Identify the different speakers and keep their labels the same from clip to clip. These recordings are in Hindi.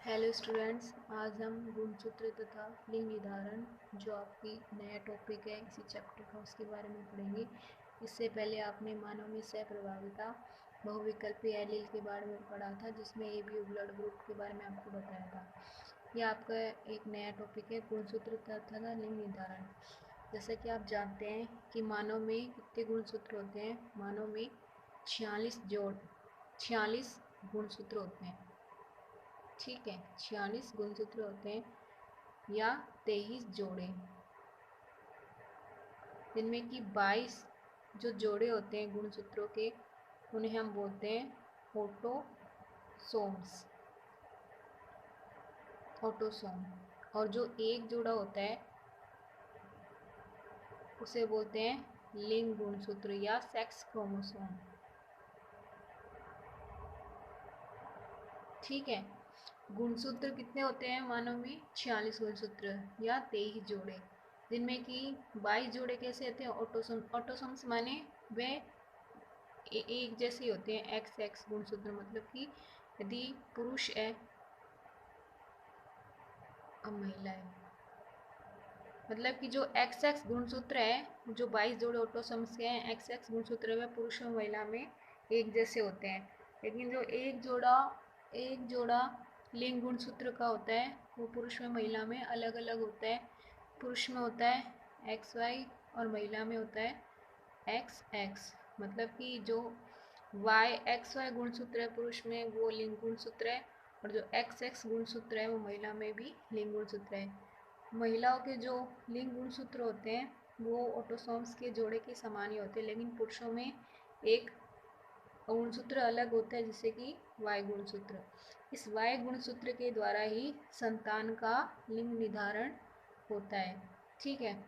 Speaker 1: हेलो स्टूडेंट्स, आज हम गुणसूत्र तथा लिंग निर्धारण जो आपकी नया टॉपिक है इसी चैप्टर का उसके बारे में पढ़ेंगे। इससे पहले आपने मानव में सहप्रभाविता बहुविकल्पी एलील के बारे में पढ़ा था, जिसमें ए बी ब्लड ग्रुप के बारे में आपको बताया था। यह आपका एक नया टॉपिक है गुणसूत्र तथा लिंग निर्धारण। जैसा कि आप जानते हैं कि मानव में कितने गुणसूत्र होते हैं। मानव में 46 गुणसूत्र होते हैं। ठीक है, 46 गुणसूत्र होते हैं या 23 जोड़े, जिनमें कि 22 जो जोड़े होते हैं गुणसूत्रों के उन्हें हम बोलते हैं ऑटोसोम। और जो एक जोड़ा होता है उसे बोलते हैं लिंग गुणसूत्र या सेक्स क्रोमोसोम। ठीक है, गुणसूत्र कितने होते हैं मानव में? 46 गुणसूत्र या 23 जोड़े, जिनमें कि 22 जोड़े कैसे होते हैं? ऑटोसोम्स माने वे एक जैसे होते हैं। एक्स एक्स गुणसूत्र मतलब कि यदि पुरुष है और महिला है, मतलब कि जो एक्स एक्स गुणसूत्र है, जो 22 जोड़े ऑटोसोम्स के हैं, एक्स एक्स गुणसूत्र वे पुरुष और महिला में एक जैसे होते हैं। लेकिन जो एक जोड़ा लिंग गुणसूत्र का होता है वो पुरुष में महिला में अलग अलग होता है। पुरुष में होता है एक्स वाई और महिला में होता है एक्स एक्स। मतलब कि जो वाई एक्स वाई गुणसूत्र है पुरुष में वो लिंग गुणसूत्र है, और जो एक्स एक्स गुणसूत्र है वो महिला में भी लिंग गुणसूत्र है। महिलाओं के जो लिंग गुणसूत्र होते हैं वो ऑटोसोम्स के जोड़े के समान ही होते हैं, लेकिन पुरुषों में एक गुणसूत्र अलग होता है, जैसे कि वाई गुणसूत्र। इस वाई गुणसूत्र के द्वारा ही संतान का लिंग निर्धारण होता है। ठीक है,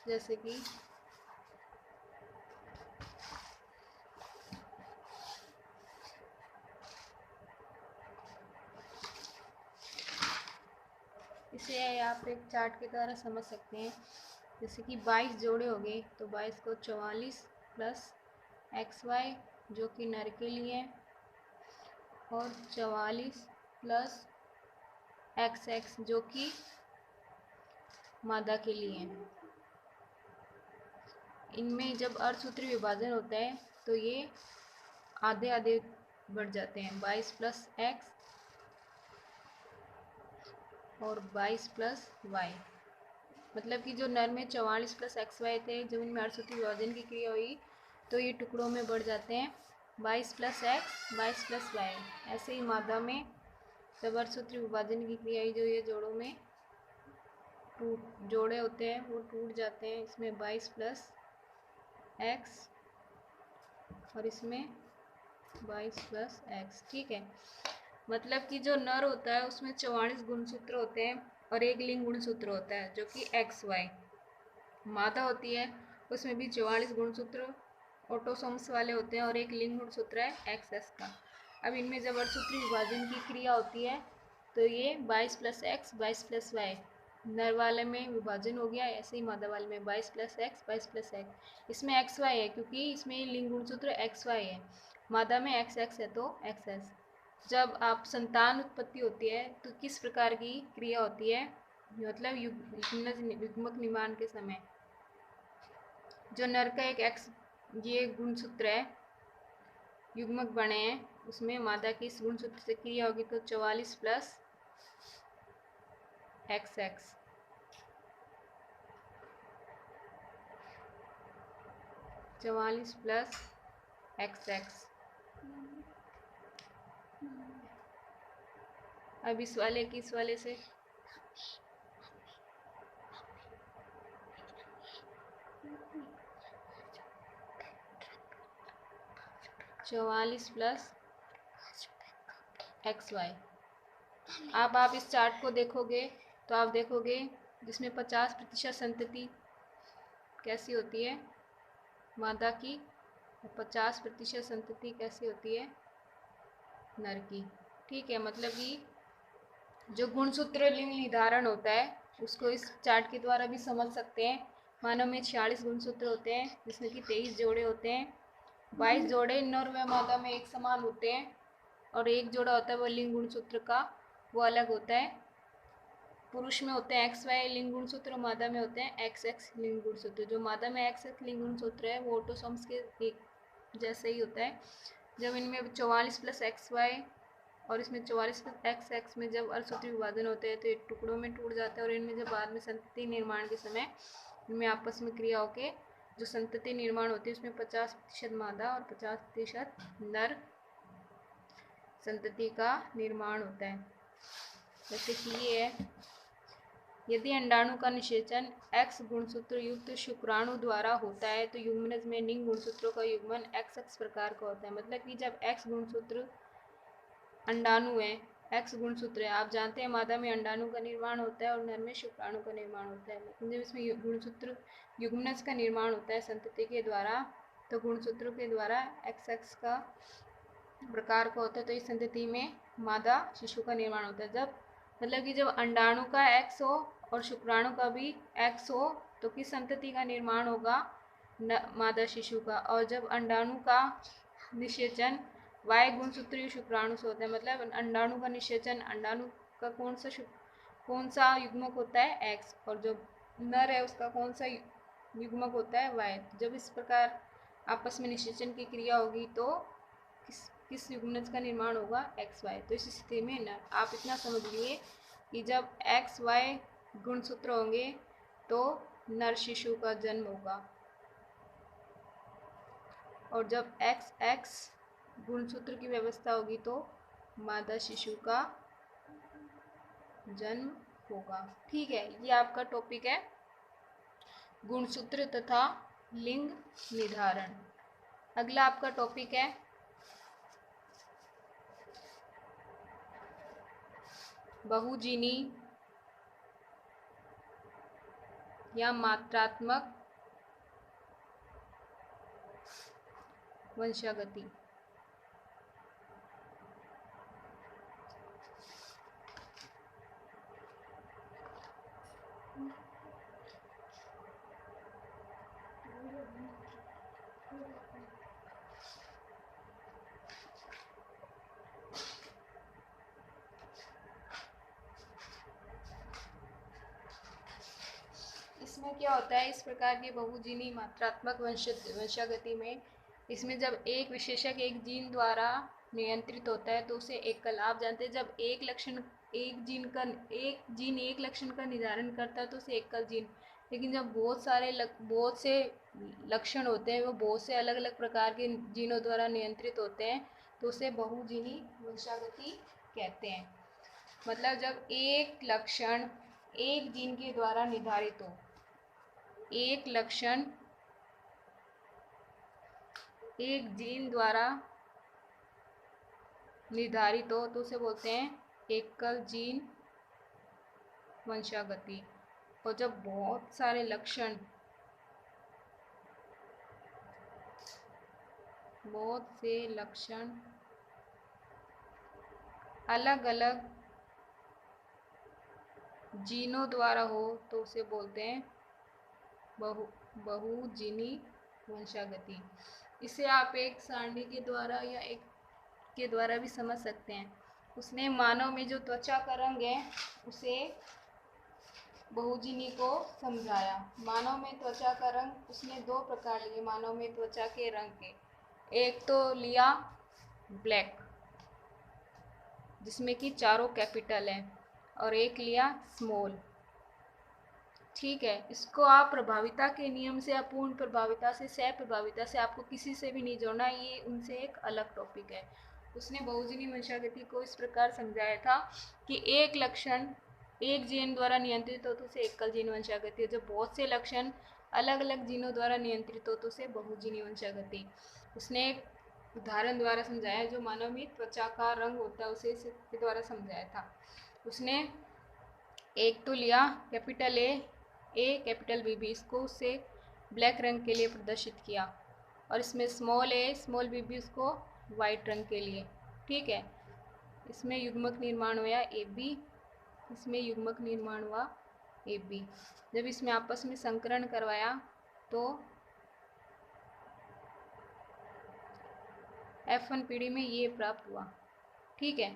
Speaker 1: जैसे कि इसे आप एक चार्ट के द्वारा समझ सकते हैं। जैसे कि 22 जोड़े हो गए तो 22 को 44 प्लस एक्स वाई जो कि नर के लिए है, और 44 प्लस एक्स एक्स जो कि मादा के लिए है। इनमें जब अर्धसूत्री विभाजन होता है तो ये आधे आधे बढ़ जाते हैं। 22 प्लस एक्स और 22 प्लस वाई, मतलब कि जो नर में 44 प्लस एक्स वाई थे, जब इनमें अर्धसूत्री विभाजन की क्रिया हुई तो ये टुकड़ों में बढ़ जाते हैं 22 प्लस एक्स 22 प्लस वाई। ऐसे ही मादा में जब अर्धसूत्री विभाजन की क्रिया हुई, जो ये जोड़ों में जोड़े होते हैं वो टूट जाते हैं। इसमें 22 प्लस एक्स और इसमें 22 प्लस एक्स। ठीक है, मतलब कि जो नर होता है उसमें 44 गुणसूत्र होते हैं और एक लिंग गुणसूत्र होता है जो कि एक्स वाई। मादा होती है उसमें भी 44 गुणसूत्र ऑटोसोम्स वाले होते हैं और एक लिंग गुणसूत्र है एक्स एस का। अब इनमें जब अर्धसूत्री विभाजन की क्रिया होती है तो ये 22 प्लस एक्स 22 प्लस वाई, नर वाले में विभाजन हो गया। ऐसे ही मादा वाले में 22 प्लस एक्स 22 प्लस एक्स। इसमें एक्स वाई है क्योंकि इसमें लिंग गुणसूत्र एक्स वाई है। मादा में एक्स एक्स है तो एक्स एस। जब आप संतान उत्पत्ति होती है तो किस प्रकार की क्रिया होती है? मतलब युग्मक निर्माण के समय जो नर का एक एक्स ये गुणसूत्र है, युग्मक बने हैं, उसमें मादा की इस गुणसूत्र से क्रिया होगी तो 44 plus x x, 44 plus x x. अब इस वाले की इस वाले से 44 प्लस एक्स वाई। अब आप इस चार्ट को देखोगे तो आप देखोगे जिसमें 50% संतति कैसी होती है मादा की, 50% संतति कैसी होती है नर की। ठीक है, मतलब कि जो गुणसूत्र लिंग निर्धारण होता है उसको इस चार्ट के द्वारा भी समझ सकते हैं। मानव में 46 गुणसूत्र होते हैं जिसमें कि 23 जोड़े होते हैं। 22 जोड़े नर व मादा में एक समान होते हैं और एक जोड़ा होता है वो लिंग गुणसूत्र का, वो अलग होता है। पुरुष में होते हैं एक्स वाई लिंग गुणसूत्र, मादा में होते हैं एक्स एक्स लिंग गुणसूत्र। जो मादा में एक्स एक्स लिंग गुणसूत्र है वो ऑटोसोम्स के एक जैसे ही होता है। जब इनमें 44 प्लस एक्स वाई और इसमें 44 प्लस एक्स एक्स में जब अर्धसूत्री विभाजन होते हैं तो ये टुकड़ों में टूट जाते हैं, और इनमें जब बाद में संतति निर्माण के समय इनमें आपस में क्रिया होकर जो संतति निर्माण होती है उसमें 50% मादा और 50% नर संतति का निर्माण होता है। जैसे कि ये है, यदि अंडाणु का निषेचन एक्स गुणसूत्र युक्त शुक्राणु द्वारा होता है तो युग्मनज में लिंग गुणसूत्रों का युग्मन एक्स एक्स प्रकार का होता है। मतलब कि जब एक्स गुणसूत्र अंडाणु है, एक्स गुणसूत्र है, आप जानते हैं मादा में अंडाणु का निर्माण होता है और नर में शुक्राणु का निर्माण होता है, लेकिन जब इसमें गुणसूत्र युग्मनज का निर्माण होता है संतति के द्वारा तो गुणसूत्रों के द्वारा एक्स एक्स का प्रकार का होता है, तो इस संतति में मादा शिशु का निर्माण होता है। जब मतलब कि जब अंडाणु का एक्स हो और शुक्राणु का भी एक्स हो तो किस संतति का निर्माण होगा, मादा शिशु का। और जब अंडाणु का निषेचन वाई गुणसूत्रीय शुक्राणु से होता है, मतलब अंडाणु का निषेचन अंडाणु का कौन सा युग्मक होता है एक्स, और जो नर है उसका कौन सा युग्मक होता है वाई। जब इस प्रकार आपस में निषेचन की क्रिया होगी तो किस युग्मनज का निर्माण होगा एक्स वाई। तो इस स्थिति में नर, आप इतना समझ लिए कि जब एक्स वाई गुणसूत्र होंगे तो नर शिशु का जन्म होगा, और जब एक्स एक्स गुणसूत्र की व्यवस्था होगी तो मादा शिशु का जन्म होगा। ठीक है, ये आपका टॉपिक है गुणसूत्र तथा लिंग निर्धारण। अगला आपका टॉपिक है बहुजीनी या मात्रात्मक वंशागति। इसमें क्या होता है, इस प्रकार की बहुजीनी मात्रात्मक वंशागति में इसमें जब एक विशेषक एक जीन द्वारा नियंत्रित होता है तो उसे एकल, आप जानते हैं जब एक जीन एक लक्षण का निर्धारण करता है तो उसे एकल जीन। लेकिन जब बहुत से लक्षण होते हैं, वो बहुत से अलग अलग प्रकार के जीनों द्वारा नियंत्रित होते हैं तो उसे बहुजीनी वंशागति कहते हैं। मतलब जब एक लक्षण एक जीन के द्वारा निर्धारित हो, एक लक्षण एक जीन द्वारा निर्धारित हो तो उसे बोलते हैं एकल जीन वंशागति। और जब बहुत सारे लक्षण अलग अलग जीनों द्वारा हो तो उसे बोलते हैं बहुजीनी वंशागति। इसे आप एक सारणी के द्वारा या एक के द्वारा भी समझ सकते हैं। उसने मानव में जो त्वचा का रंग है उसे बहुजीनी को समझाया। मानव में त्वचा का रंग उसने दो प्रकार लिए मानव में त्वचा के रंग के, एक तो लिया ब्लैक जिसमें कि चारों कैपिटल है, और एक लिया स्मॉल। ठीक है, इसको आप प्रभाविता के नियम से, अपूर्ण प्रभाविता से, सह प्रभाविता से, आपको किसी से भी नहीं जोड़ना, ये उनसे एक अलग टॉपिक है। उसने बहुजीनी वंशागति को इस प्रकार समझाया था कि एक लक्षण एक जीन द्वारा नियंत्रित हो तो उसे एकल जीन वंशागति, जब बहुत से लक्षण अलग अलग जीनों द्वारा नियंत्रित हो तो उसे बहुजीनी वंशागति। उसने एक उदाहरण द्वारा समझाया, जो मानव में त्वचा का रंग होता है उसे इसके द्वारा समझाया था। उसने एक तो लिया कैपिटल ए कैपिटल बी, इसको उससे ब्लैक रंग के लिए प्रदर्शित किया, और इसमें स्मॉल ए स्मॉल बी उसको वाइट रंग के लिए। ठीक है, इसमें युग्मक निर्माण हुआ ए बी, इसमें युग्मक निर्माण हुआ ए बी। जब इसमें आपस में संकरण करवाया तो F1 पीढ़ी में ये प्राप्त हुआ। ठीक है।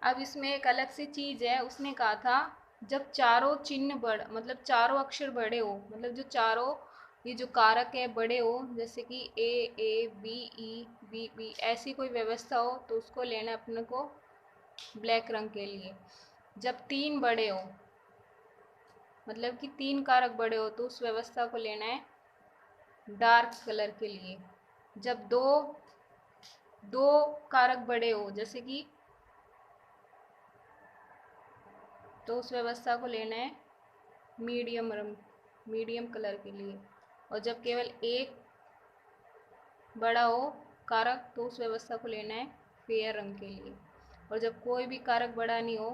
Speaker 1: अब इसमें एक अलग सी चीज़ है, उसने कहा था जब चारों चिन्ह मतलब चारों अक्षर बड़े हो, मतलब जो चारों ये जो कारक है बड़े हो, जैसे कि A B E B B, ऐसी कोई व्यवस्था हो तो उसको लेना है अपने को ब्लैक रंग के लिए। जब तीन बड़े हो, मतलब कि तीन कारक बड़े हो, तो उस व्यवस्था को लेना है डार्क कलर के लिए। जब दो दो कारक बड़े हो, जैसे कि, तो उस व्यवस्था को लेना है मीडियम रंग, मीडियम कलर के लिए। और जब केवल एक बड़ा हो कारक, तो उस व्यवस्था को लेना है फेयर रंग के लिए। और जब कोई भी कारक बड़ा नहीं हो,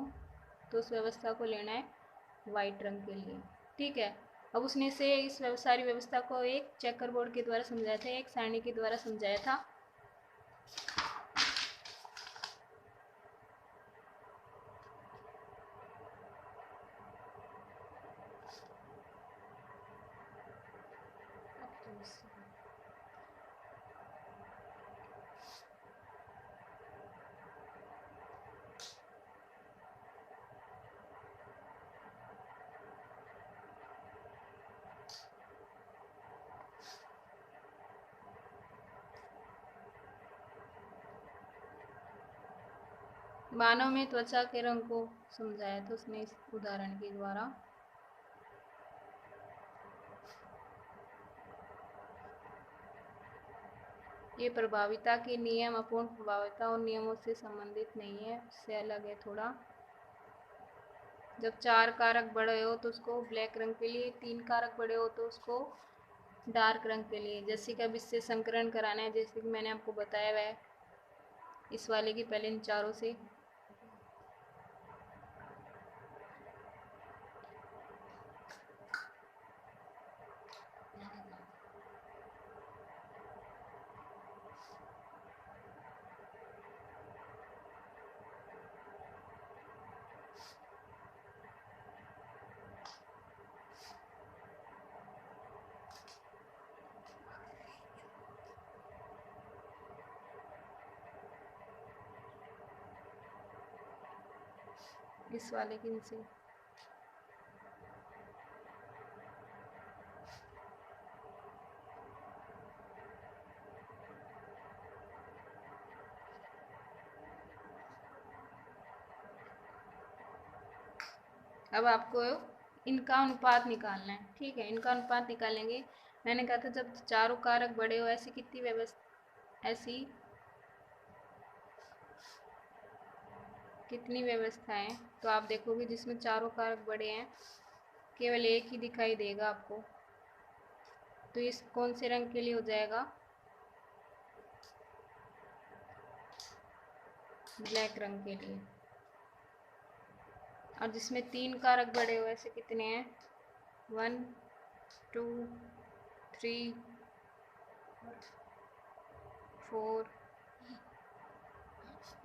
Speaker 1: तो उस व्यवस्था को लेना है वाइट रंग के लिए। ठीक है। अब उसने से इस सारी व्यवस्था को एक चेकर बोर्ड के द्वारा समझाया था, एक सारणी के द्वारा समझाया था। मानव में त्वचा के रंग को समझाया था उसने इस उदाहरण के द्वारा। ये प्रभाविता के नियम अपूर्ण प्रभाविता और नियमों से संबंधित नहीं है, उससे अलग है थोड़ा। जब चार कारक बड़े हो तो उसको ब्लैक रंग के लिए, तीन कारक बड़े हो तो उसको डार्क रंग के लिए। जैसे कि अब इससे संकरण कराना है, जैसे कि मैंने आपको बताया हुआ है इस वाले की पहले इन चारों से। इस वाले की इनसे अब आपको इनका अनुपात निकालना है। ठीक है, इनका अनुपात निकालेंगे। मैंने कहा था जब चारों कारक बड़े हो, ऐसी कितनी व्यवस्था, ऐसी कितनी व्यवस्थाएं, तो आप देखोगे जिसमें चारों कारक बड़े हैं केवल एक ही दिखाई देगा आपको। तो इस कौन से रंग के लिए हो जाएगा? ब्लैक रंग के लिए। और जिसमें तीन कारक बड़े हो, ऐसे कितने हैं? 1 2 3 4,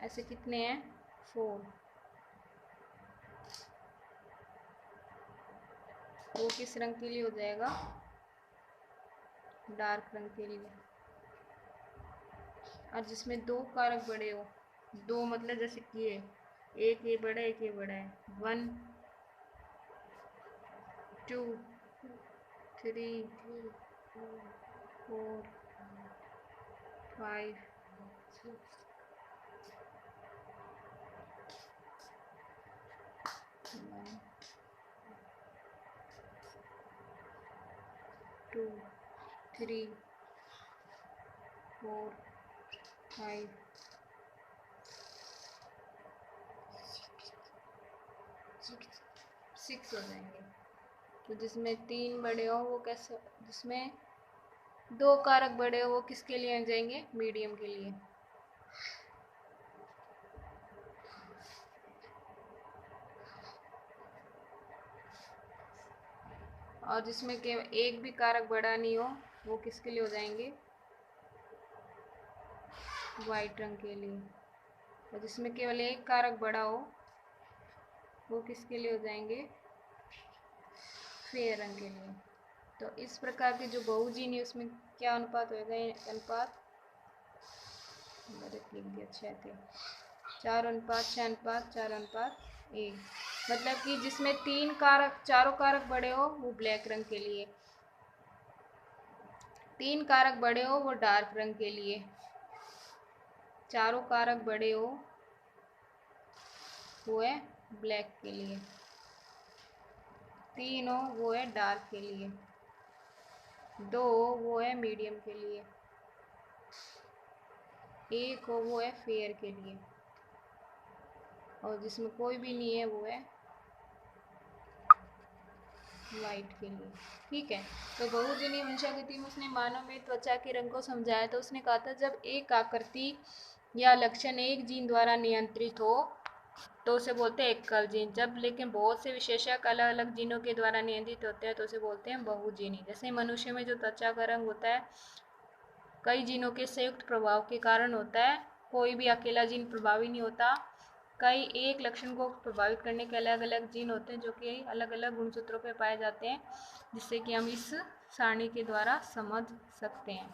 Speaker 1: ऐसे कितने हैं? 4। वो किस रंग के लिए हो जाएगा? डार्क रंग के लिए। और जिसमें दो कारक बड़े हो, दो मतलब जैसे कि एक ये बड़ा है, एक ये बड़ा है, 1 2 3 4 5 2 3 4 5 6 हो जाएंगे। तो जिसमें तीन बड़े हो वो कैसे, जिसमें दो कारक बड़े हो वो किसके लिए आ जाएंगे? मीडियम के लिए। और जिसमें केवल एक भी कारक बड़ा नहीं हो वो किसके लिए हो जाएंगे? वाइट रंग के लिए। और जिसमें केवल एक कारक बड़ा हो वो किसके लिए हो जाएंगे? फेयर रंग के लिए। तो इस प्रकार के जो बहुजीन है उसमें क्या अनुपात होगा? अनुपात गलत लिख दिया, 6 थे। 4:6:4:1, मतलब कि जिसमें 3 कारक, चारों कारक बड़े हो वो ब्लैक रंग के लिए, 3 कारक बड़े हो वो डार्क रंग के लिए, चारों कारक बड़े हो वो है ब्लैक के लिए, 3 हो वो है डार्क के लिए, 2 हो वो है मीडियम के लिए, 1 हो वो है फेयर के लिए, और जिसमें कोई भी नहीं है वो है वाइट के लिए। ठीक है, तो बहुजनी वंशागति में उसने मानव में त्वचा के रंग को समझाया। तो उसने कहा था जब एक आकृति या लक्षण एक जीन द्वारा नियंत्रित हो तो उसे बोलते हैं एकल जीन। जब लेकिन बहुत से विशेषक अलग अलग जीनों के द्वारा नियंत्रित होते हैं तो उसे बोलते हैं बहुजीनी। जैसे मनुष्य में जो त्वचा का रंग होता है कई जीनों के संयुक्त प्रभाव के कारण होता है, कोई भी अकेला जीन प्रभावी नहीं होता। कई एक लक्षण को प्रभावित करने के अलग अलग जीन होते हैं जो कि अलग अलग गुणसूत्रों पे पाए जाते हैं, जिससे कि हम इस सारणी के द्वारा समझ सकते हैं।